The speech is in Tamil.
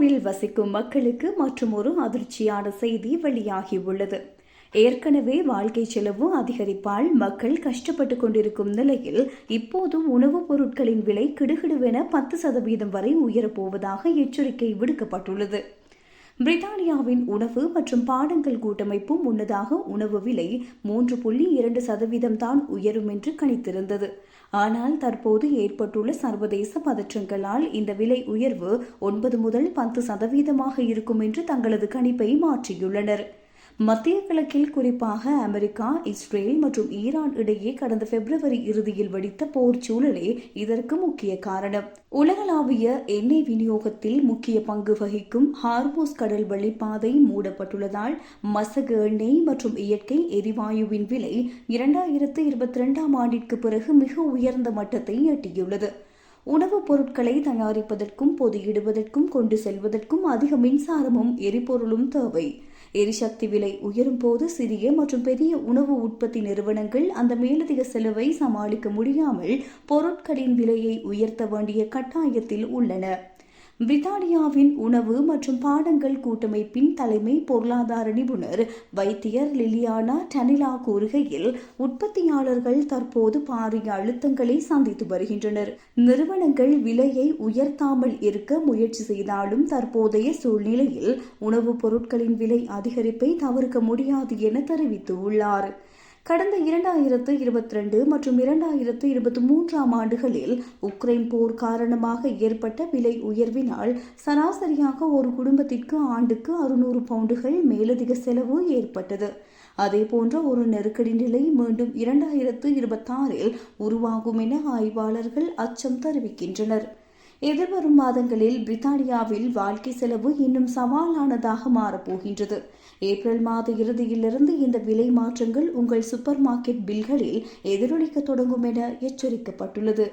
பிரித்தானியாவில் வசிக்கும் மக்களுக்கு மற்றுமொரு அதிர்ச்சியான செய்தி வெளியாகியுள்ளது. ஏற்கனவே வாழ்க்கை செலவு அதிகரிப்பால் மக்கள் கஷ்டப்பட்டுக் கொண்டிருக்கும் நிலையில் இப்போது உணவுப் பொருட்களின் விலை கிடுகிடுவென 10% வரை உயரப்போவதாக எச்சரிக்கை விடுக்கப்பட்டுள்ளது. பிரித்தானியாவின் உணவு மற்றும் பானங்கள் கூட்டமைப்பு முன்னதாக உணவு விலை 3.2% தான் உயரும் என்று கணித்திருந்தது. ஆனால் தற்போது ஏற்பட்டுள்ள சர்வதேச பதற்றங்களால் இந்த விலை உயர்வு 9 முதல் 10% இருக்கும் என்று தங்களது கணிப்பை மாற்றியுள்ளனர். மத்திய கிழக்கில் குறிப்பாக அமெரிக்கா, இஸ்ரேல் மற்றும் ஈரான் இடையே கடந்த பிப்ரவரி இறுதியில் வெடித்த போர் சூழலே இதற்கு முக்கிய காரணம். உலகளாவிய எண்ணெய் விநியோகத்தில் முக்கிய பங்கு வகிக்கும் ஹார்மோஸ் கடல் வழிப்பாதை மூடப்பட்டுள்ளதால் மசகு எண்ணெய் மற்றும் இயற்கை எரிவாயுவின் விலை 2022ஆம் ஆண்டிற்கு பிறகு மிக உயர்ந்த மட்டத்தை எட்டியுள்ளது. உணவுப் பொருட்களை தயாரிப்பதற்கும் பொதியிடுவதற்கும் கொண்டு செல்வதற்கும் அதிக மின்சாரமும் எரிபொருளும் தேவை. எரிசக்தி விலை உயரும் போது சிறிய மற்றும் பெரிய உணவு உற்பத்தி நிறுவனங்கள் அந்த மேலதிக செலவை சமாளிக்க முடியாமல் பொருட்களின் விலையை உயர்த்த வேண்டிய கட்டாயத்தில் உள்ளன. பிரித்தானியாவின் உணவு மற்றும் பானங்கள் கூட்டமைப்பின் தலைமை பொருளாதார நிபுணர் வைத்தியர் லிலியானா டனிலா கூறுகையில், உற்பத்தியாளர்கள் தற்போது பாரிய அழுத்தங்களை சந்தித்து வருகின்றனர். நிறுவனங்கள் விலையை உயர்த்தாமல் இருக்க முயற்சி செய்தாலும் தற்போதைய சூழ்நிலையில் உணவுப் பொருட்களின் விலை அதிகரிப்பை தவிர்க்க முடியாது என தெரிவித்துள்ளார். கடந்த 2022 மற்றும் 2023ஆம் ஆண்டுகளில் உக்ரைன் போர் காரணமாக ஏற்பட்ட விலை உயர்வினால் சராசரியாக ஒரு குடும்பத்திற்கு ஆண்டுக்கு 600 பவுண்டுகள் மேலதிக செலவு ஏற்பட்டது. அதேபோன்ற ஒரு நெருக்கடி நிலை மீண்டும் 2026இல் உருவாகும் என ஆய்வாளர்கள் அச்சம் தெரிவிக்கின்றனர். எதிர்வரும் மாதங்களில் பிரித்தானியாவில் வாழ்க்கை செலவு இன்னும் சவாலானதாக மாறப்போகின்றது. ஏப்ரல் மாத இறுதியிலிருந்து இந்த விலை மாற்றங்கள் உங்கள் சூப்பர் மார்க்கெட் பில்களில் எதிரொலிக்க தொடங்கும் என எச்சரிக்கப்பட்டுள்ளது.